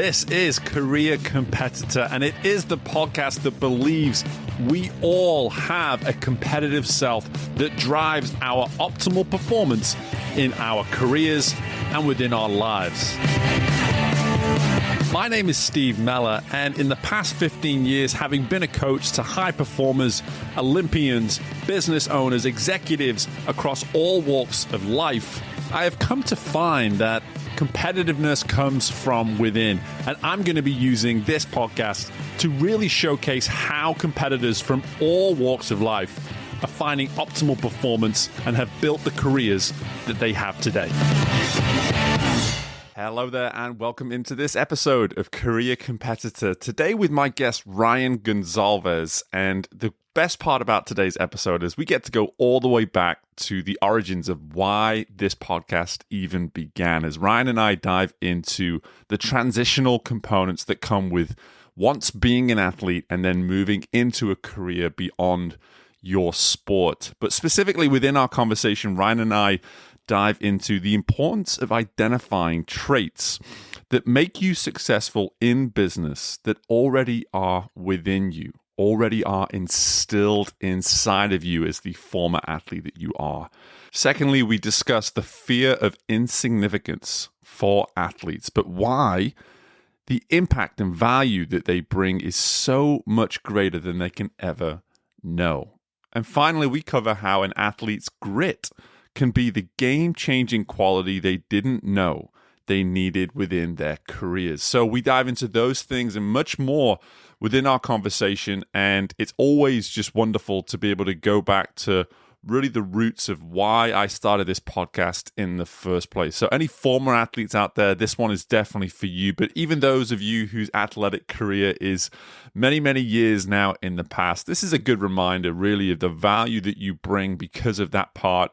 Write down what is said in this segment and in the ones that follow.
This is Career Competitor, and it is the podcast that believes we all have a competitive self that drives our optimal performance in our careers and within our lives. My name is Steve Mellor, and in the past 15 years, having been a coach to high performers, Olympians, business owners, executives across all walks of life, I have come to find that competitiveness comes from within. And I'm going to be using this podcast to really showcase how competitors from all walks of life are finding optimal performance and have built the careers that they have today. Hello there, and welcome into this episode of Career Competitor. Today with my guest, Ryan Gonsalves. And the best part about today's episode is we get to go all the way back to the origins of why this podcast even began, as Ryan and I dive into the transitional components that come with once being an athlete and then moving into a career beyond your sport. But specifically within our conversation, Ryan and I dive into the importance of identifying traits that make you successful in business that already are within you, already are instilled inside of you as the former athlete that you are. Secondly, we discuss the fear of insignificance for athletes, but why the impact and value that they bring is so much greater than they can ever know. And finally, we cover how an athlete's grit can be the game-changing quality they didn't know they needed within their careers. So we dive into those things and much more within our conversation, and it's always just wonderful to be able to go back to really the roots of why I started this podcast in the first place. So any former athletes out there, this one is definitely for you, but even those of you whose athletic career is many, many years now in the past, this is a good reminder really of the value that you bring because of that part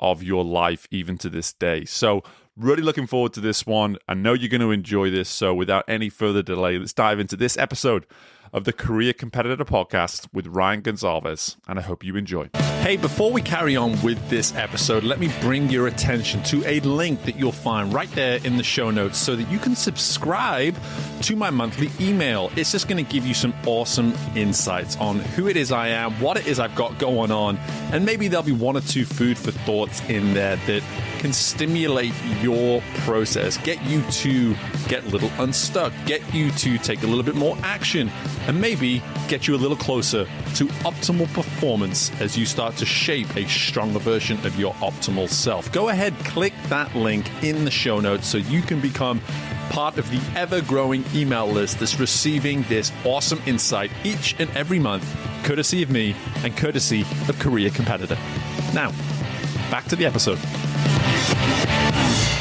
of your life even to this day. So really looking forward to this one. I know you're going to enjoy this. So without any further delay, let's dive into this episode of the Career Competitor Podcast with Ryan Gonsalves, and I hope you enjoy. Hey, before we carry on with this episode, let me bring your attention to a link that you'll find right there in the show notes so that you can subscribe to my monthly email. It's just going to give you some awesome insights on who it is I am, what it is I've got going on, and maybe there'll be one or two food for thoughts in there that can stimulate your process, get you to get a little unstuck, get you to take a little bit more action, and maybe get you a little closer to optimal performance as you start to shape a stronger version of your optimal self. Go ahead, click that link in the show notes so you can become part of the ever-growing email list that's receiving this awesome insight each and every month, courtesy of me and courtesy of Career Competitor. Now, back to the episode.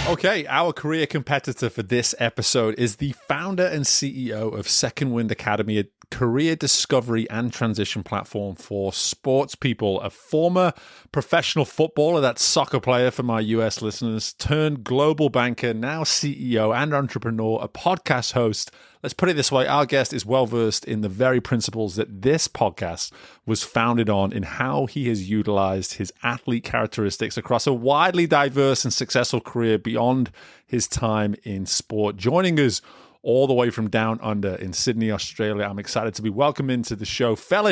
Okay, our career competitor for this episode is the founder and CEO of Second Wind Academy, a career discovery and transition platform for sports people, a former professional footballer, that's soccer player for my US listeners, turned global banker, now CEO and entrepreneur, a podcast host. Let's put it this way, our guest is well-versed in the very principles that this podcast was founded on, in how he has utilized his athlete characteristics across a widely diverse and successful career beyond his time in sport. Joining us all the way from down under in Sydney, Australia, I'm excited to be welcoming to the show fellow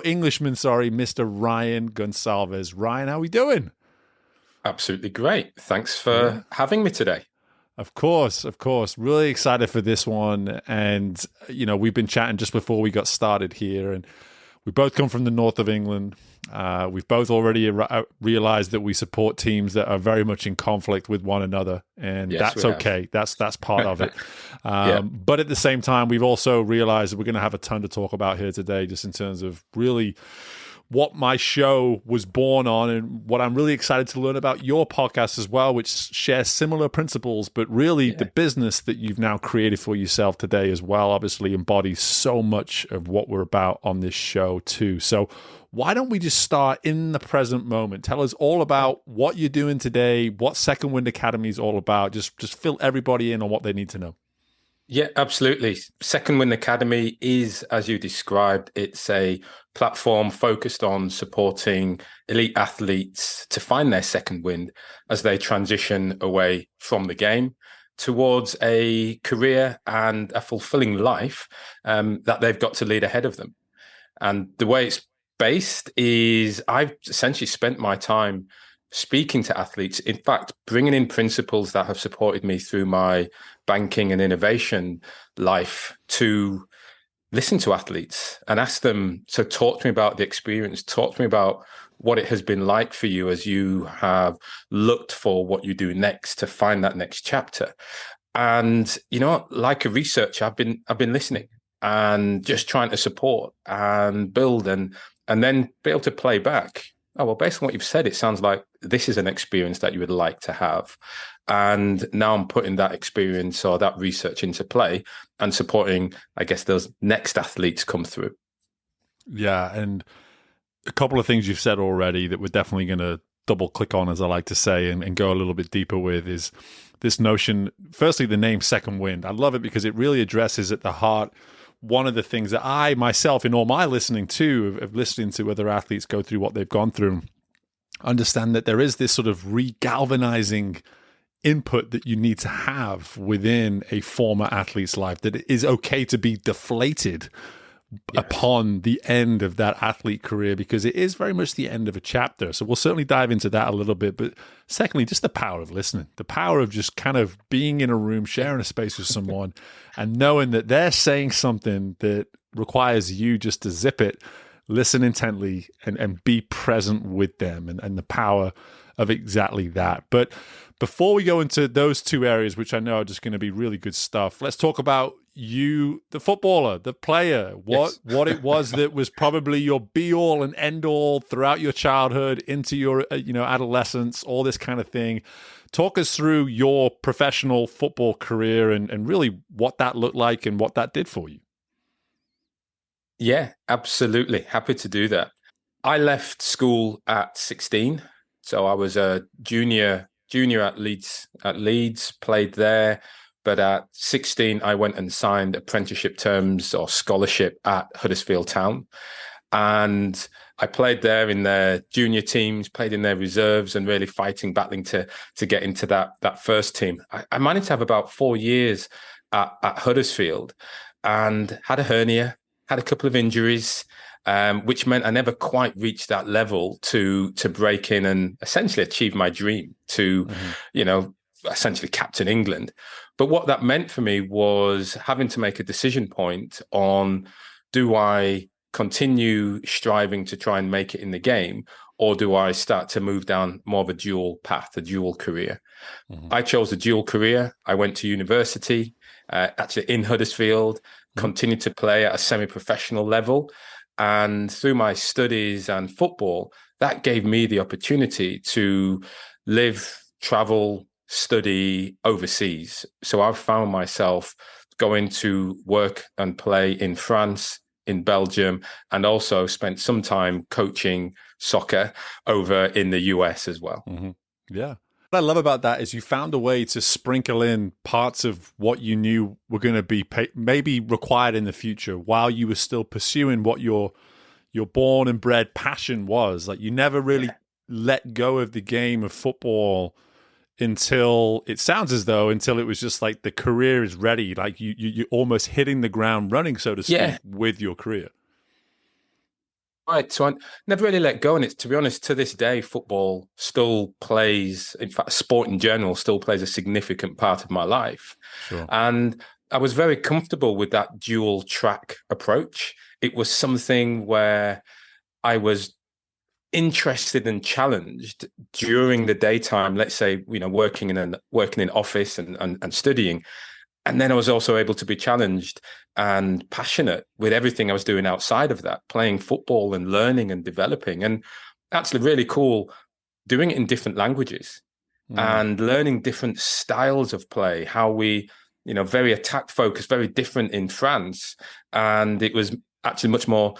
Englishman, Mr. Ryan Gonsalves. Ryan, how are we doing? Absolutely great. Thanks for having me today. Of course. Really excited for this one. And, you know, we've been chatting just before we got started here, and we both come from the north of England. We've both already realized that we support teams that are very much in conflict with one another, and yes, that's okay. That's part of it. But at the same time, we've also realized that we're going to have a ton to talk about here today, just in terms of really what my show was born on, and what I'm really excited to learn about your podcast as well, which shares similar principles, but really the business that you've now created for yourself today as well obviously embodies so much of what we're about on this show too. So why don't we just start in the present moment? Tell us all about what you're doing today, what Second Wind Academy is all about. Just fill everybody in on what they need to know. Yeah, absolutely. Second Wind Academy is, as you described, it's a platform focused on supporting elite athletes to find their second wind as they transition away from the game towards a career and a fulfilling life that they've got to lead ahead of them. And the way it's based is I've essentially spent my time speaking to athletes, in fact, bringing in principles that have supported me through my banking and innovation life to listen to athletes and ask them, so talk to me about the experience, talk to me about what it has been like for you as you have looked for what you do next to find that next chapter. And, you know, like a researcher, I've been listening and just trying to support and build and then be able to play back. Oh, well, based on what you've said, it sounds like this is an experience that you would like to have. And now I'm putting that experience or that research into play and supporting, I guess, those next athletes come through. Yeah. And a couple of things you've said already that we're definitely going to double click on, as I like to say, and go a little bit deeper with is this notion. Firstly, the name Second Wind. I love it because it really addresses at the heart one of the things that I myself, in all my listening too, of listening to other athletes go through what they've gone through, understand that there is this sort of regalvanizing input that you need to have within a former athlete's life, that it is okay to be deflated upon the end of that athlete career, because it is very much the end of a chapter. So we'll certainly dive into that a little bit. But secondly, just the power of listening, the power of just kind of being in a room, sharing a space with someone and knowing that they're saying something that requires you just to zip it, listen intently, and be present with them, and the power of exactly that. But before we go into those two areas, which I know are just going to be really good stuff, let's talk about you, the footballer, the player, what it was that was probably your be-all and end-all throughout your childhood into your adolescence, all this kind of thing. Talk us through your professional football career and really what that looked like and what that did for you. Yeah, absolutely. Happy to do that. I left school at 16. So I was a junior at Leeds, played there. But at 16, I went and signed apprenticeship terms or scholarship at Huddersfield Town. And I played there in their junior teams, played in their reserves, and really battling to get into that first team. I managed to have about 4 years at Huddersfield and had a hernia, had a couple of injuries, which meant I never quite reached that level to break in and essentially achieve my dream to, essentially captain England. But what that meant for me was having to make a decision point on, do I continue striving to try and make it in the game, or do I start to move down more of a dual path, a dual career? Mm-hmm. I chose a dual career. I went to university, actually in Huddersfield, continued to play at a semi-professional level. And through my studies and football, that gave me the opportunity to live, travel, study overseas. So I found myself going to work and play in France, in Belgium, and also spent some time coaching soccer over in the US as well. Mm-hmm. Yeah. What I love about that is you found a way to sprinkle in parts of what you knew were going to be maybe required in the future while you were still pursuing what your born and bred passion was. Like, you never really let go of the game of football until it was just like the career is ready. Like you're almost hitting the ground running, so to speak, with your career. Right. So I never really let go. And it's, to be honest, to this day, football still plays, in fact, sport in general still plays a significant part of my life. Sure. And I was very comfortable with that dual track approach. It was something where I was interested and challenged during the daytime, let's say, working in office and studying. And then I was also able to be challenged and passionate with everything I was doing outside of that, playing football and learning and developing. And actually really cool doing it in different languages and learning different styles of play, how we, very attack focused, very different in France. And it was actually much more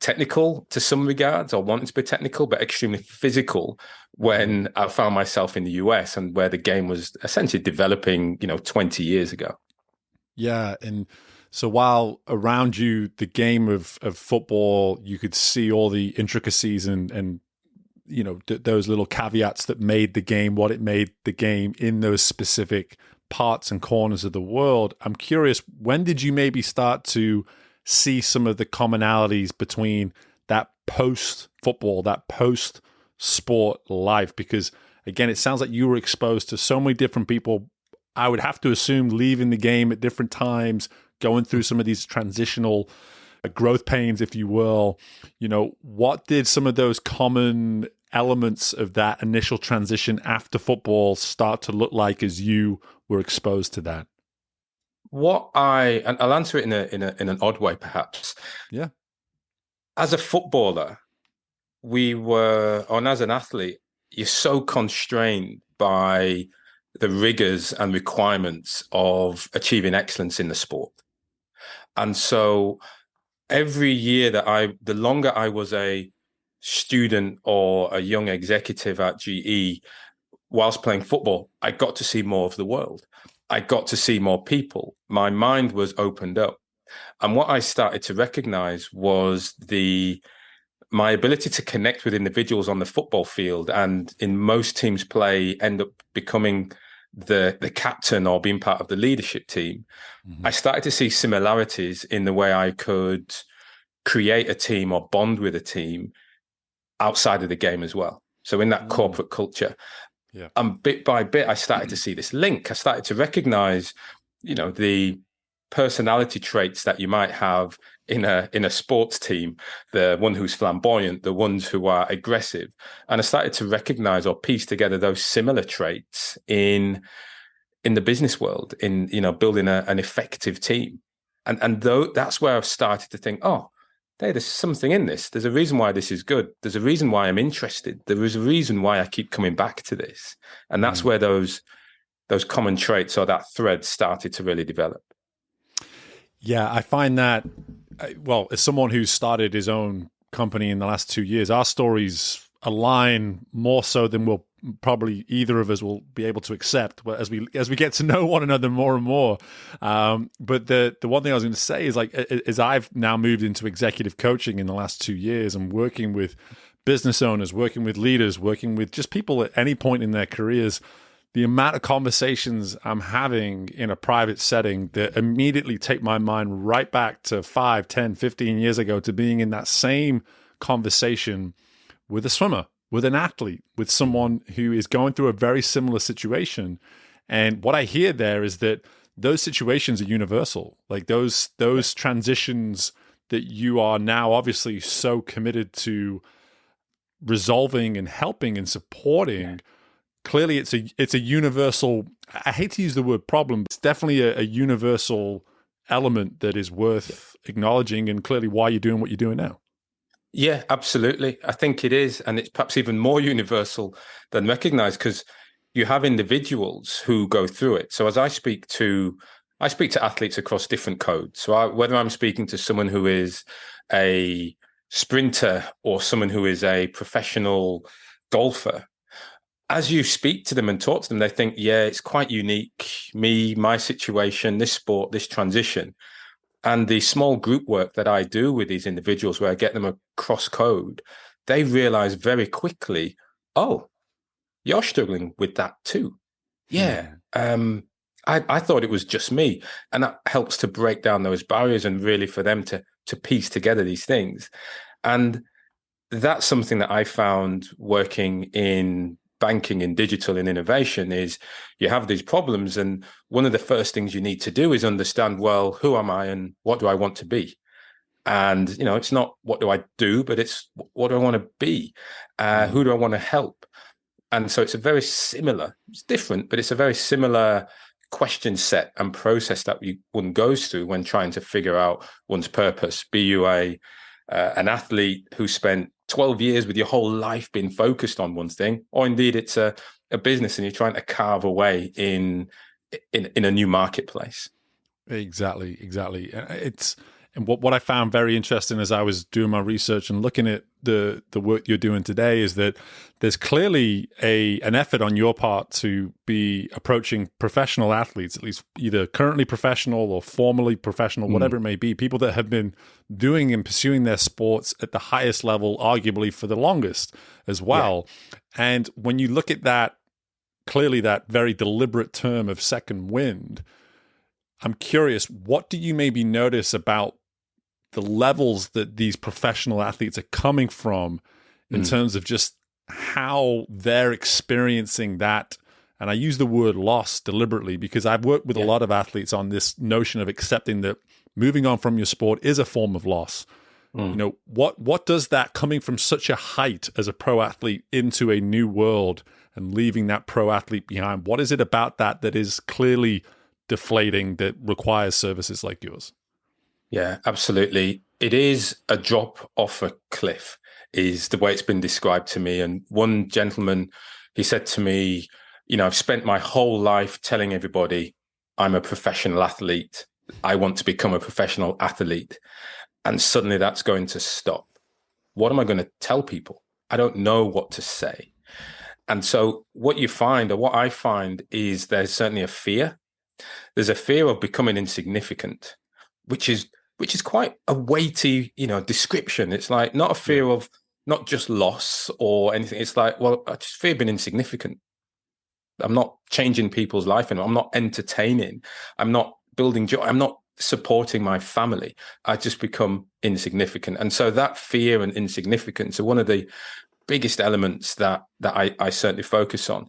technical to some regards, or wanting to be technical, but extremely physical when I found myself in the US and where the game was essentially developing, 20 years ago. Yeah. And so while around you, the game of football, you could see all the intricacies and those little caveats that made the game what it made the game in those specific parts and corners of the world. I'm curious, when did you maybe start to see some of the commonalities between that post-football, that post-sport life? Because, again, it sounds like you were exposed to so many different people. I would have to assume leaving the game at different times, going through some of these transitional growth pains, if you will. What did some of those common elements of that initial transition after football start to look like as you were exposed to that? And I'll answer it in an odd way, perhaps. Yeah. As a footballer, as an athlete, you're so constrained by the rigors and requirements of achieving excellence in the sport. And so every year the longer I was a student or a young executive at GE, whilst playing football, I got to see more of the world. I got to see more people. My mind was opened up. And what I started to recognize was my ability to connect with individuals on the football field, and in most teams play end up becoming the captain or being part of the leadership team. Mm-hmm. I started to see similarities in the way I could create a team or bond with a team outside of the game as well. So in that corporate culture. Yeah. And bit by bit, I started to see this link. I started to recognize, the personality traits that you might have in a sports team, the one who's flamboyant, the ones who are aggressive. And I started to recognize or piece together those similar traits in the business world, in, building an effective team. And that's where I've started to think, hey, there's something in this. There's a reason why this is good. There's a reason why I'm interested. There is a reason why I keep coming back to this. And that's where those common traits or that thread started to really develop. Yeah, I find that, well, as someone who's started his own company in the last 2 years, our stories align more so than we'll probably either of us will be able to accept as we get to know one another more and more. But the one thing I was going to say is, like, as I've now moved into executive coaching in the last 2 years and working with business owners, working with leaders, working with just people at any point in their careers, the amount of conversations I'm having in a private setting that immediately take my mind right back to 5, 10, 15 years ago, to being in that same conversation with a swimmer, with an athlete, with someone who is going through a very similar situation. And what I hear there is that those situations are universal. Like those transitions that you are now obviously so committed to resolving and helping and supporting. Yeah. Clearly, it's a universal, I hate to use the word problem, but it's definitely a universal element that is worth acknowledging, and clearly why you're doing what you're doing now. Yeah, absolutely. I think it is. And it's perhaps even more universal than recognized, because you have individuals who go through it. So as I speak to athletes across different codes. So whether I'm speaking to someone who is a sprinter or someone who is a professional golfer, as you speak to them and talk to them, they think, yeah, it's quite unique. My situation, this sport, this transition. And the small group work that I do with these individuals, where I get them across code, they realize very quickly, oh, you're struggling with that too. Yeah. I thought it was just me. And that helps to break down those barriers and really for them to piece together these things. And that's something that I found working in banking and digital and innovation is you have these problems. And one of the first things you need to do is understand, well, who am I and what do I want to be? And, it's not what do I do, but it's what do I want to be? Who do I want to help? And so it's it's different, but it's a very similar question set and process that one goes through when trying to figure out one's purpose. Be you an athlete who spent 12 years with your whole life being focused on one thing, or indeed it's a business and you're trying to carve away in a new marketplace. Exactly. And what I found very interesting as I was doing my research and looking at the work you're doing today is that there's clearly an effort on your part to be approaching professional athletes, at least either currently professional or formerly professional, whatever it may be, people that have been doing and pursuing their sports at the highest level, arguably for the longest as well. Yeah. And when you look at that clearly that very deliberate term of second wind. I'm curious, what do you maybe notice about the levels that these professional athletes are coming from in terms of just how they're experiencing that? And I use the word loss deliberately because I've worked with a lot of athletes on this notion of accepting that moving on from your sport is a form of loss. You know, what does that coming from such a height as a pro athlete into a new world and leaving that pro athlete behind, what is it about that that is clearly deflating that requires services like yours? Yeah, absolutely. It is a drop off a cliff, is the way it's been described to me. And one gentleman, he said to me, you know, I've spent my whole life telling everybody I'm a professional athlete. I want to become a professional athlete. And suddenly that's going to stop. What am I going to tell people? I don't know what to say. And so what you find, or what I find, is there's certainly a fear. There's a fear of becoming insignificant, which is quite a weighty, you know, description. It's like not a fear of not just loss or anything. It's like, well, I just fear being insignificant. I'm not changing people's life anymore. I'm not entertaining. I'm not building joy. I'm not supporting my family. I just become insignificant. And so that fear and insignificance are one of the biggest elements that I certainly focus on.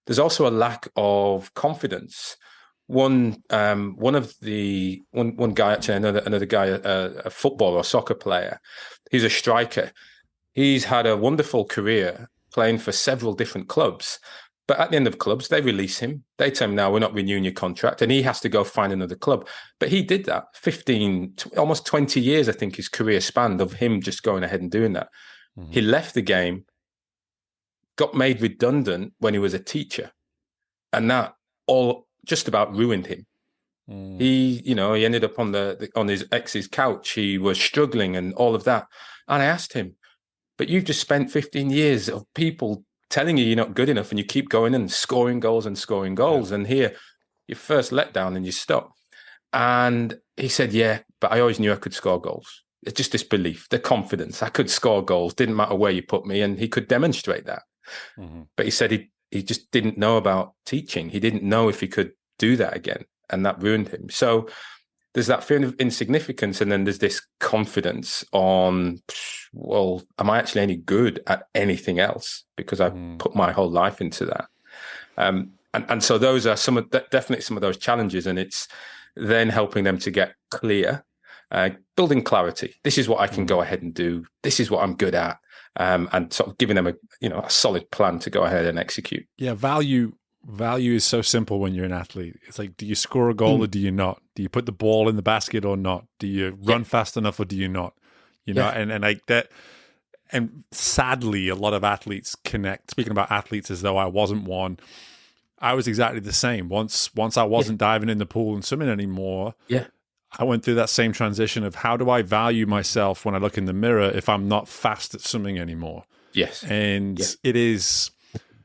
There's also a lack of confidence. One guy, actually, another guy, a footballer or soccer player, he's a striker. He's had a wonderful career playing for several different clubs. But at the end of clubs, they release him. They tell him, now we're not renewing your contract. And he has to go find another club. But he did that almost 20 years, I think, his career spanned of him just going ahead and doing that. He left the game, got made redundant when he was a teacher. And that all just about ruined him. He ended up on his ex's couch. He was struggling and all of that. And I asked him, but you've just spent 15 years of people telling you you're not good enough, and you keep going and scoring goals. And here, your first letdown and you stop. And he said, yeah, but I always knew I could score goals. It's just this belief, the confidence. I could score goals, didn't matter where you put me, and he could demonstrate that. But he said he just didn't know about teaching. He didn't know if he could do that again, and that ruined him. So there's that feeling of insignificance, and then there's this confidence on, well, am I actually any good at anything else? Because I've put my whole life into that. And so those are definitely some of those challenges, and it's then helping them to get clear, building clarity. This is what I can go ahead and do. This is what I'm good at, and sort of giving them a solid plan to go ahead and execute. Yeah, value is so simple when you're an athlete. It's like, do you score a goal or do you not? Do you put the ball in the basket or not? Do you run fast enough or do you not? You know, and like that. And sadly, a lot of athletes connect. Speaking about athletes as though I wasn't one, I was exactly the same. Once I wasn't diving in the pool and swimming anymore, I went through that same transition of how do I value myself when I look in the mirror if I'm not fast at swimming anymore? Yes. And it is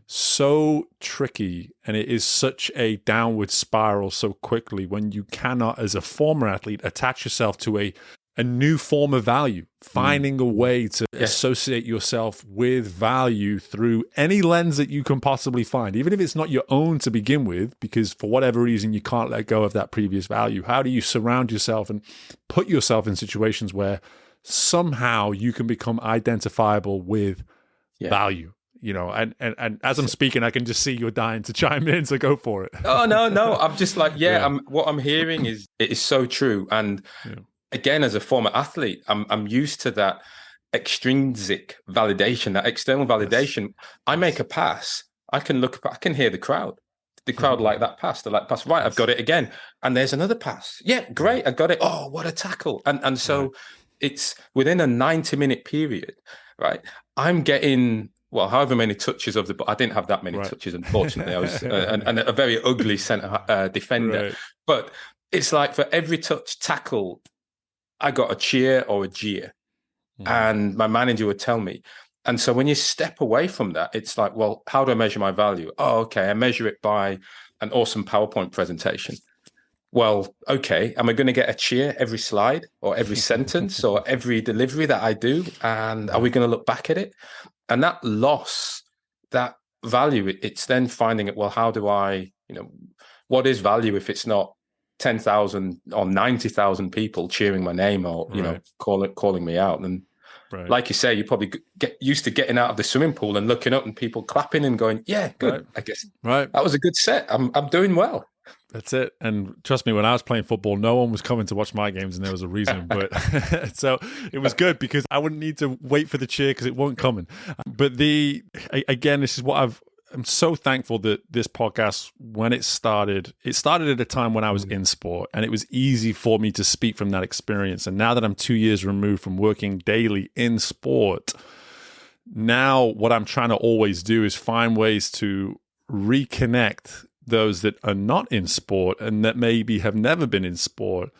so tricky, and it is such a downward spiral so quickly when you cannot, as a former athlete, attach yourself to a new form of value, finding a way to associate yourself with value through any lens that you can possibly find, even if it's not your own to begin with, because for whatever reason you can't let go of that previous value. How do you surround yourself and put yourself in situations where somehow you can become identifiable with value? You know, and as I'm speaking, I can just see you're dying to chime in, so go for it. Oh, no. I'm just like, what I'm hearing is, it is so true. And again, as a former athlete, I'm used to that extrinsic validation, that external validation. Yes. I make a pass, I can hear the crowd. The crowd like that pass, they like pass. Right, I've got it again. And there's another pass. Yeah, great, I got it. Oh, what a tackle. And so it's within a 90-minute period, right? I'm getting, well, however many touches of the ball. I didn't have that many touches, unfortunately. I was and a very ugly centre defender. Right. But it's like for every touch tackle, I got a cheer or a jeer. And my manager would tell me. And so when you step away from that, it's like, well, how do I measure my value? Oh, okay, I measure it by an awesome PowerPoint presentation. Well, okay, am I going to get a cheer every slide or every sentence or every delivery that I do? And are we going to look back at it? And that loss, that value, it's then finding it, well, how do I, what is value if it's not 10,000 or 90,000 people cheering my name or, calling me out? And like you say, you probably get used to getting out of the swimming pool and looking up and people clapping and going, yeah, good. I guess that was a good set. I'm doing well. That's it. And trust me, when I was playing football, no one was coming to watch my games, and there was a reason. But so it was good because I wouldn't need to wait for the cheer because it wasn't coming. But again, this is what I'm so thankful that this podcast, when it started at a time when I was in sport, and it was easy for me to speak from that experience. And now that I'm 2 years removed from working daily in sport, now what I'm trying to always do is find ways to reconnect those that are not in sport and that maybe have never been in sport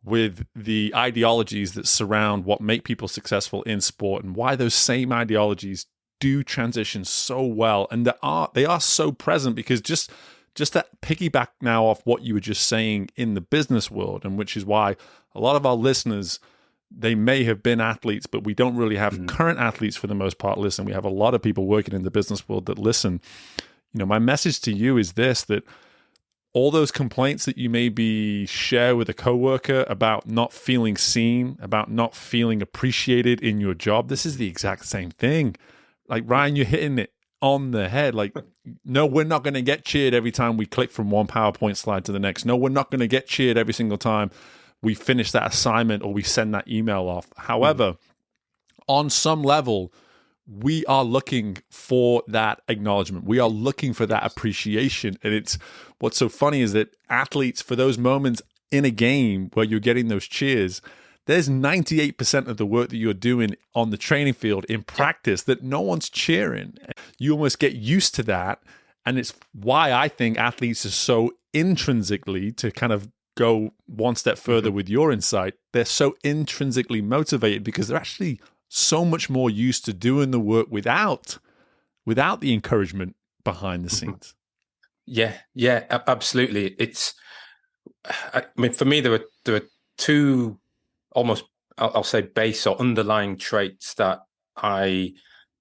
with the ideologies that surround what make people successful in sport, and why those same ideologies do transition so well. And they are so present, because just that piggyback now off what you were just saying in the business world, and which is why a lot of our listeners, they may have been athletes, but we don't really have current athletes for the most part listen. We have a lot of people working in the business world that listen. My message to you is this, that all those complaints that you maybe share with a coworker about not feeling seen, about not feeling appreciated in your job, this is the exact same thing. Like, Ryan, you're hitting it on the head. Like, no, we're not going to get cheered every time we click from one PowerPoint slide to the next. No, we're not going to get cheered every single time we finish that assignment or we send that email off. However, on some level, we are looking for that acknowledgement. We are looking for that appreciation. And it's what's so funny is that athletes, for those moments in a game where you're getting those cheers, there's 98% of the work that you're doing on the training field in practice that no one's cheering. You almost get used to that. And it's why I think athletes are so intrinsically, to kind of go one step further with your insight, they're so intrinsically motivated because they're actually so much more used to doing the work without the encouragement behind the scenes. Yeah, absolutely. I mean, for me, there are two almost, I'll say, base or underlying traits that I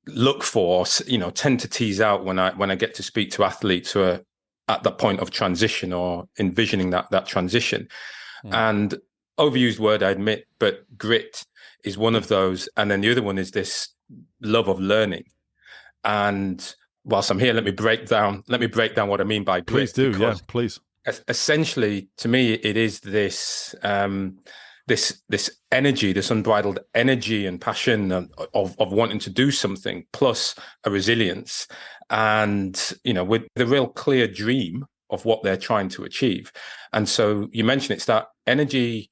look for, tend to tease out when I get to speak to athletes who are at the point of transition or envisioning that transition. And overused word, I admit, but grit is one of those. And then the other one is this love of learning. And whilst I'm here, let me break down what I mean by grit. Please do. Yeah, please. Essentially, to me, it is this this energy, this unbridled energy and passion of wanting to do something, plus a resilience, and with the real clear dream of what they're trying to achieve. And so you mentioned it's that energy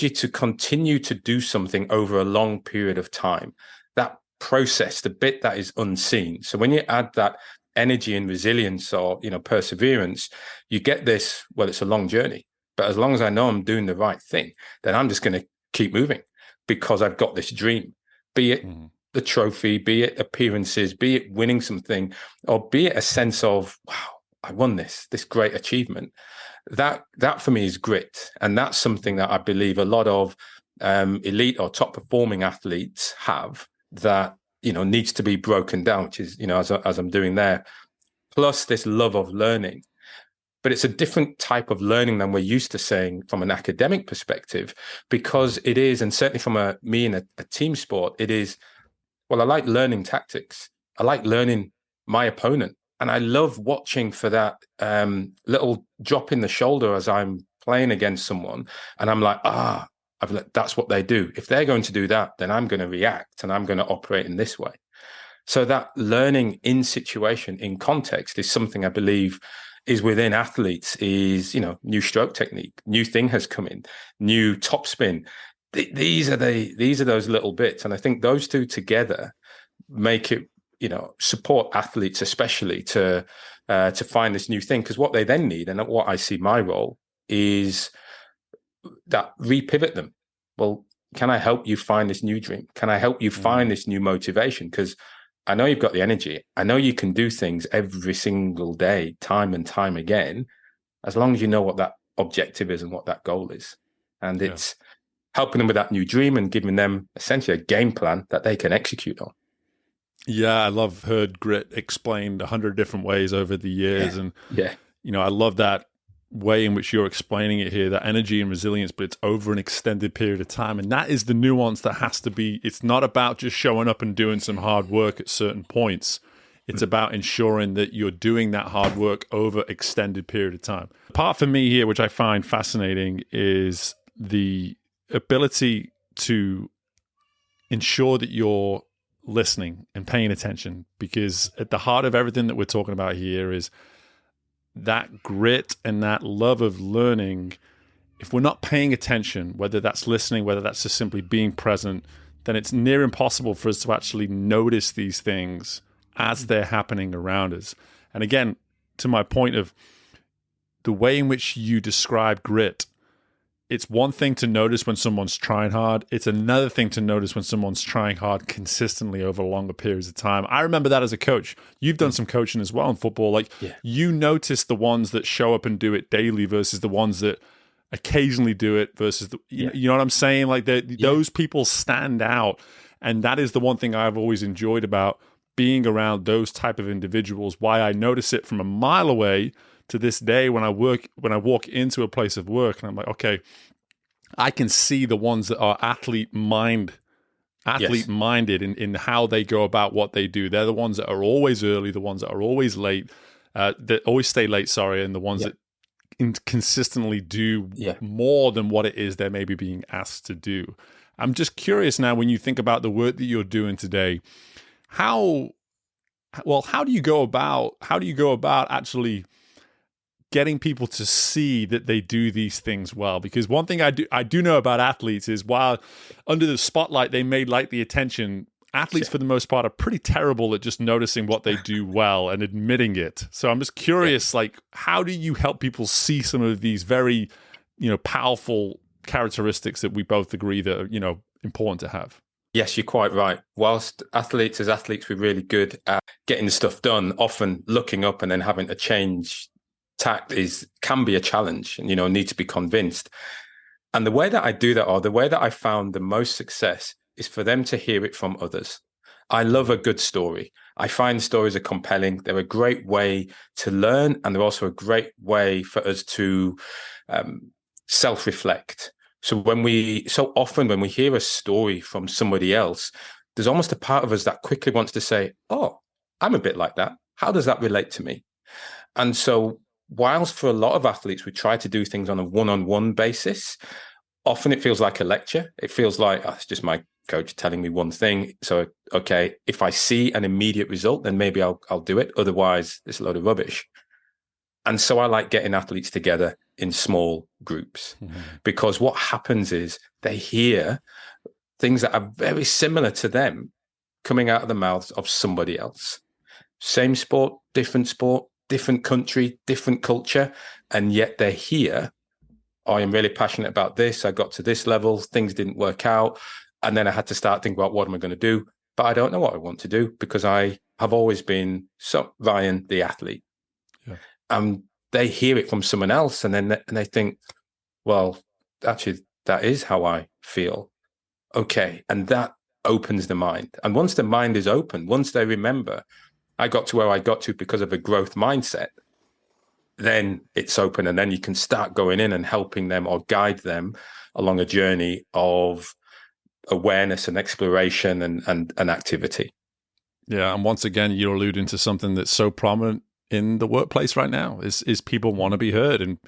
to continue to do something over a long period of time, that process, the bit that is unseen. So when you add that energy and resilience or perseverance, you get this, well, it's a long journey, but as long as I know I'm doing the right thing, then I'm just going to keep moving because I've got this dream, be it the trophy, be it appearances, be it winning something, or be it a sense of, wow, I won this great achievement. That for me is grit. And that's something that I believe a lot of elite or top performing athletes have that, needs to be broken down, which is, as I'm doing there, plus this love of learning. But it's a different type of learning than we're used to saying from an academic perspective, because it is, and certainly from me in a team sport, it is, well, I like learning tactics. I like learning my opponent. And I love watching for that little drop in the shoulder as I'm playing against someone. And I'm like, that's what they do. If they're going to do that, then I'm going to react and I'm going to operate in this way. So that learning in situation, in context, is something I believe is within athletes. Is, new stroke technique, new thing has come in, new topspin. These are those little bits. And I think those two together make it, support athletes, especially to find this new thing. Because what they then need, and what I see my role is that repivot them. Well, can I help you find this new dream? Can I help you find this new motivation? Because I know you've got the energy. I know you can do things every single day, time and time again, as long as you know what that objective is and what that goal is. And it's helping them with that new dream and giving them essentially a game plan that they can execute on. Yeah, I love heard grit explained 100 different ways over the years. Yeah. And, Yeah. I love that way in which you're explaining it here, that energy and resilience, but it's over an extended period of time. And that is the nuance that has to be, it's not about just showing up and doing some hard work at certain points. It's about ensuring that you're doing that hard work over extended period of time. The part for me here, which I find fascinating, is the ability to ensure that you're listening and paying attention, because at the heart of everything that we're talking about here is that grit and that love of learning. If we're not paying attention, whether that's listening, whether that's just simply being present, then it's near impossible for us to actually notice these things as they're happening around us. And again, to my point of the way in which you describe grit, it's one thing to notice when someone's trying hard. It's another thing to notice when someone's trying hard consistently over longer periods of time. I remember that as a coach. You've done some coaching as well in football. Like, you notice the ones that show up and do it daily versus the ones that occasionally do it versus you know what I'm saying? Like, those people stand out. And that is the one thing I've always enjoyed about being around those type of individuals. Why I notice it from a mile away to this day when I walk into a place of work, and I'm like, okay, I can see the ones that are athlete minded in how they go about what they do. They're the ones that are always early, the ones that are always late, that always stay late, sorry, and the ones that consistently do more than what it is they're maybe being asked to do. I'm just curious now, when you think about the work that you're doing today, how do you go about actually getting people to see that they do these things well? Because one thing I do know about athletes is, while under the spotlight they may like the attention, athletes for the most part are pretty terrible at just noticing what they do well and admitting it. So I'm just curious, like, how do you help people see some of these very, powerful characteristics that we both agree that are, important to have? Yes, you're quite right. Whilst as athletes, we're really good at getting stuff done, often looking up and then having to change tact can be a challenge, and need to be convinced. And the way that I do that, or the way that I found the most success, is for them to hear it from others. I love a good story. I find stories are compelling. They're a great way to learn, and they're also a great way for us to self-reflect. So often when we hear a story from somebody else, there's almost a part of us that quickly wants to say, oh, I'm a bit like that. How does that relate to me? And so, whilst for a lot of athletes, we try to do things on a one-on-one basis, often it feels like a lecture. It feels like, it's just my coach telling me one thing. So, okay, if I see an immediate result, then maybe I'll do it. Otherwise, it's a load of rubbish. And so I like getting athletes together in small groups, because what happens is they hear things that are very similar to them coming out of the mouths of somebody else. Same sport, different country, different culture, and yet they're here. I am really passionate about this. I got to this level, things didn't work out, and then I had to start thinking about, what am I going to do? But I don't know what I want to do, because I have always been Ryan, the athlete. They hear it from someone else, and then they think, well, actually, that is how I feel. Okay, and that opens the mind. And once the mind is open, once they remember, I got to where I got to because of a growth mindset, then it's open, and then you can start going in and helping them or guide them along a journey of awareness and exploration and activity. Yeah, and once again, you're alluding to something that's so prominent in the workplace right now is people want to be heard. And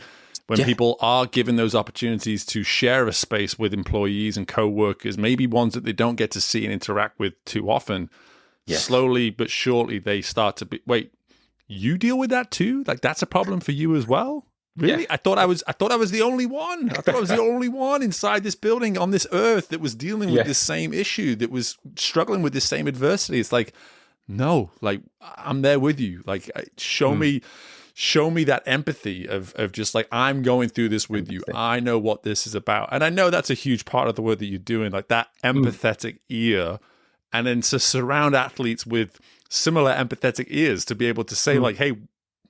when people are given those opportunities to share a space with employees and co-workers, maybe ones that they don't get to see and interact with too often, slowly but surely they start to be, wait, you deal with that too? Like, that's a problem for you as well? Really? I thought I was the only one. I thought I was the only one inside this building on this earth that was dealing with this same issue, that was struggling with this same adversity. It's like, no, like, I'm there with you. Like, show me that empathy of just like, I'm going through this with you. I know what this is about. And I know that's a huge part of the work that you're doing, like that empathetic ear. And then to surround athletes with similar empathetic ears to be able to say like, hey,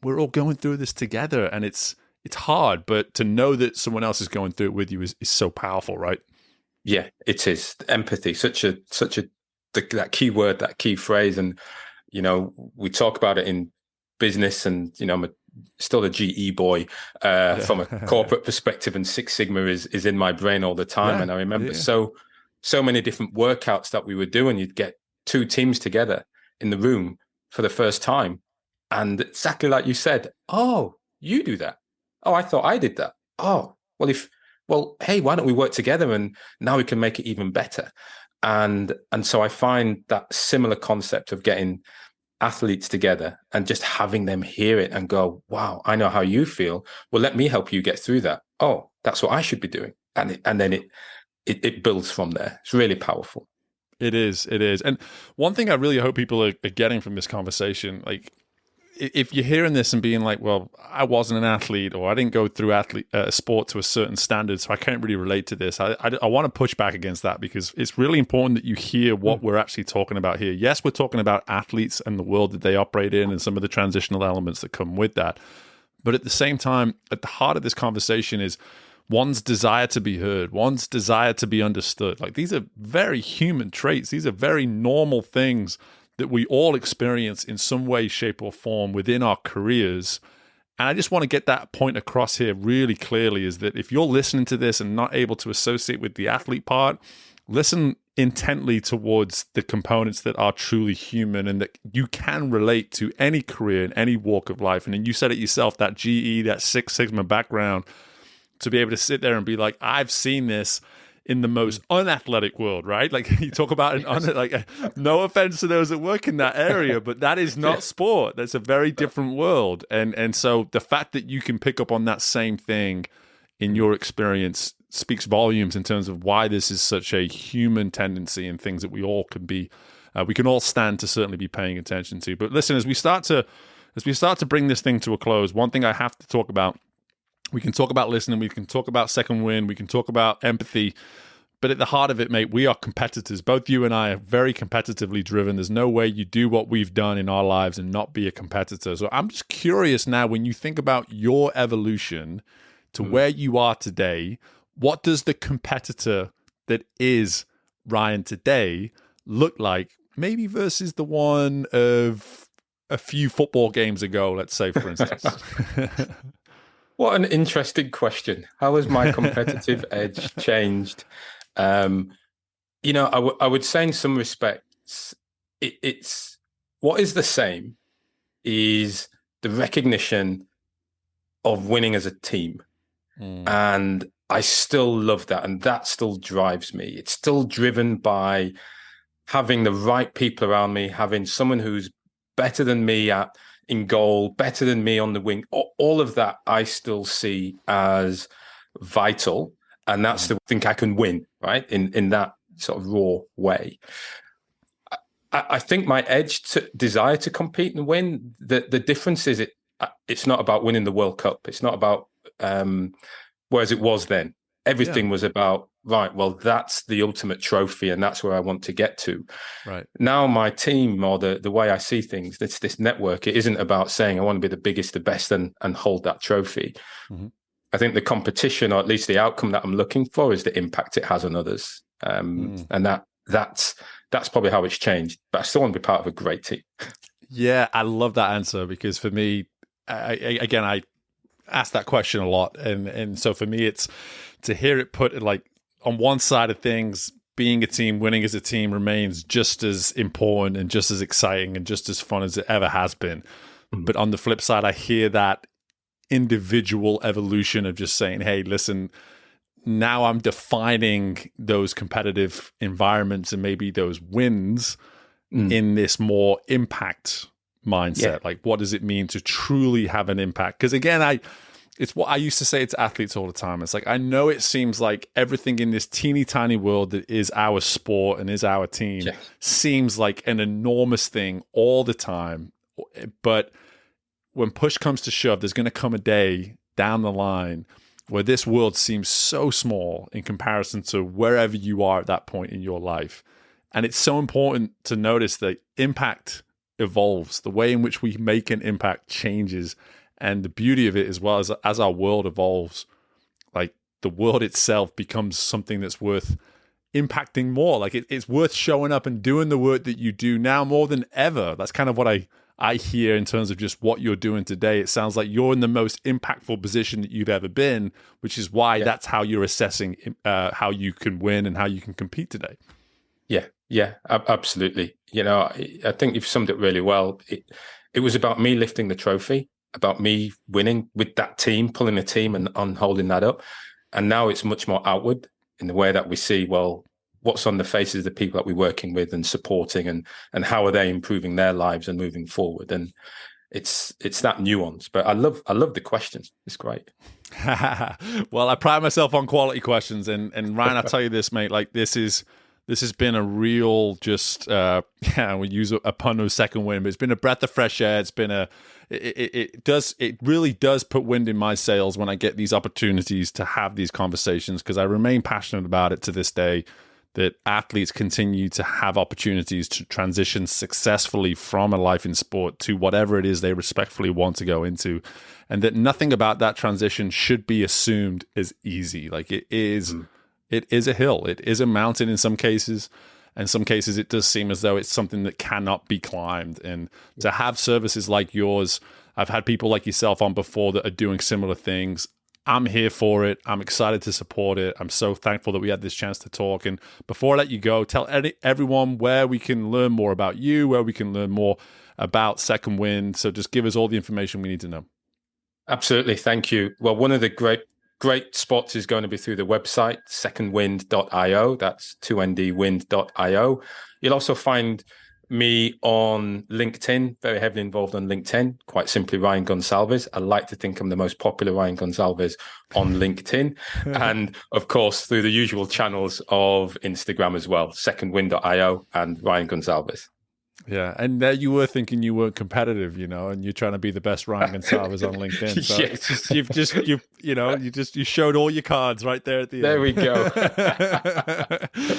we're all going through this together, and it's hard, but to know that someone else is going through it with you is so powerful, right? Yeah, it is. Empathy, such a that key word, that key phrase. And, we talk about it in business, and, I'm still a GE boy from a corporate perspective, and Six Sigma is in my brain all the time. And I remember so many different workouts that we would do, and you'd get two teams together in the room for the first time. And exactly like you said, oh, you do that. Oh, I thought I did that. Oh, well, hey, why don't we work together, and now we can make it even better. And so I find that similar concept of getting athletes together and just having them hear it and go, wow, I know how you feel. Well, let me help you get through that. Oh, that's what I should be doing. And then it builds from there. It's really powerful. It is. And one thing I really hope people are getting from this conversation, like, if you're hearing this and being like, well, I wasn't an athlete, or I didn't go through sport to a certain standard, so I can't really relate to this. I want to push back against that, because it's really important that you hear what we're actually talking about here. Yes, we're talking about athletes and the world that they operate in and some of the transitional elements that come with that. But at the same time, at the heart of this conversation is one's desire to be heard, one's desire to be understood. Like, these are very human traits. These are very normal things that we all experience in some way, shape, or form within our careers. And I just want to get that point across here really clearly, is that if you're listening to this and not able to associate with the athlete part, listen intently towards the components that are truly human and that you can relate to any career in any walk of life. And then you said it yourself, that GE, that Six Sigma background, to be able to sit there and be like, I've seen this in the most unathletic world, right? Like, you talk about no offense to those that work in that area, but that is not sport. That's a very different world. And so the fact that you can pick up on that same thing in your experience speaks volumes in terms of why this is such a human tendency and things that we all can be, we can all stand to certainly be paying attention to. But listen, as we start to bring this thing to a close, one thing I have to talk about, we can talk about listening, we can talk about second wind, we can talk about empathy, but at the heart of it, mate, we are competitors. Both you and I are very competitively driven. There's no way you do what we've done in our lives and not be a competitor. So I'm just curious now, when you think about your evolution to where you are today, what does the competitor that is Ryan today look like, maybe versus the one of a few football games ago, let's say, for instance? What an interesting question. How has my competitive edge changed? I would say in some respects, it's what is the same is the recognition of winning as a team. And I still love that. And that still drives me. It's still driven by having the right people around me, having someone who's better than me in goal, better than me on the wing. All of that I still see as vital. And that's the thing I can win, right? In that sort of raw way. I think my edge to desire to compete and win, the difference is it's not about winning the World Cup. It's not about, whereas it was then. Everything was about, right, well, that's the ultimate trophy and that's where I want to get to. Right. Now my team, or the way I see things, it's this network. It isn't about saying I want to be the biggest, the best and hold that trophy. Mm-hmm. I think the competition, or at least the outcome that I'm looking for, is the impact it has on others. And that's probably how it's changed. But I still want to be part of a great team. Yeah, I love that answer, because for me, I ask that question a lot. And so for me, it's to hear it put like on one side of things, being a team, winning as a team remains just as important and just as exciting and just as fun as it ever has been. Mm-hmm. But on the flip side, I hear that individual evolution of just saying, hey, listen, now I'm defining those competitive environments and maybe those wins in this more impact mindset. Yeah. Like, what does it mean to truly have an impact? Because again, it's what I used to say to athletes all the time. It's like, I know it seems like everything in this teeny tiny world that is our sport and is our team seems like an enormous thing all the time. But when push comes to shove, there's going to come a day down the line where this world seems so small in comparison to wherever you are at that point in your life. And it's so important to notice that impact evolves. The way in which we make an impact changes. And the beauty of it, as well, as our world evolves, like, the world itself becomes something that's worth impacting more. Like it's worth showing up and doing the work that you do now more than ever. That's kind of what I hear in terms of just what you're doing today. It sounds like you're in the most impactful position that you've ever been, which is why that's how you're assessing how you can win and how you can compete today. Yeah, absolutely. You know, I think you've summed it really well. It was about me lifting the trophy, about me winning with that team, pulling a team and holding that up. And now it's much more outward in the way that we see, well, what's on the faces of the people that we're working with and supporting, and how are they improving their lives and moving forward. And it's that nuance. But I love the questions. It's great. Well, I pride myself on quality questions, and Ryan, I'll tell you this, mate, like this has been a real just we use a pun of second wind, but it's been a breath of fresh air. It's been it really does put wind in my sails when I get these opportunities to have these conversations, because I remain passionate about it to this day, that athletes continue to have opportunities to transition successfully from a life in sport to whatever it is they respectfully want to go into, and that nothing about that transition should be assumed as easy. Like it is. It is a hill. It is a mountain in some cases. In some cases, it does seem as though it's something that cannot be climbed. And to have services like yours, I've had people like yourself on before that are doing similar things. I'm here for it. I'm excited to support it. I'm so thankful that we had this chance to talk. And before I let you go, tell everyone where we can learn more about you, where we can learn more about Second Wind. So just give us all the information we need to know. Absolutely. Thank you. Well, one of the great spots is going to be through the website, secondwind.io. That's 2ndwind.io. You'll also find me on LinkedIn, very heavily involved on LinkedIn, quite simply Ryan Gonsalves. I like to think I'm the most popular Ryan Gonsalves on LinkedIn. And of course, through the usual channels of Instagram as well, secondwind.io and Ryan Gonsalves. Yeah, and there you were thinking you weren't competitive, and you're trying to be the best Ryan Gonsalves on LinkedIn. So yeah. It's just you showed all your cards right there at the end. There we go. Love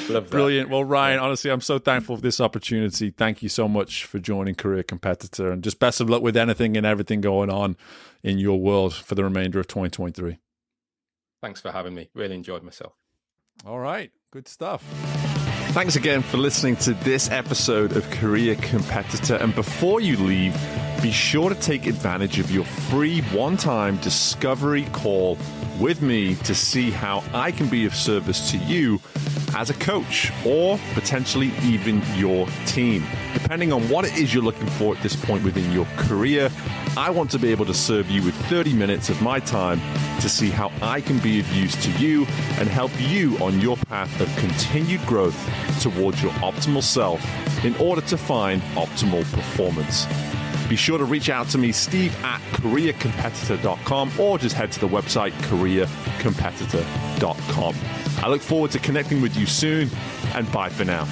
that. Brilliant. Well, Ryan, honestly, I'm so thankful for this opportunity. Thank you so much for joining Career Competitor, and just best of luck with anything and everything going on in your world for the remainder of 2023. Thanks for having me. Really enjoyed myself. All right. Good stuff. Thanks again for listening to this episode of Career Competitor. And before you leave, be sure to take advantage of your free one-time discovery call with me to see how I can be of service to you as a coach, or potentially even your team. Depending on what it is you're looking for at this point within your career, I want to be able to serve you with 30 minutes of my time to see how I can be of use to you and help you on your path of continued growth towards your optimal self in order to find optimal performance. Be sure to reach out to me, steve@careercompetitor.com, or just head to the website, careercompetitor.com. I look forward to connecting with you soon, and bye for now.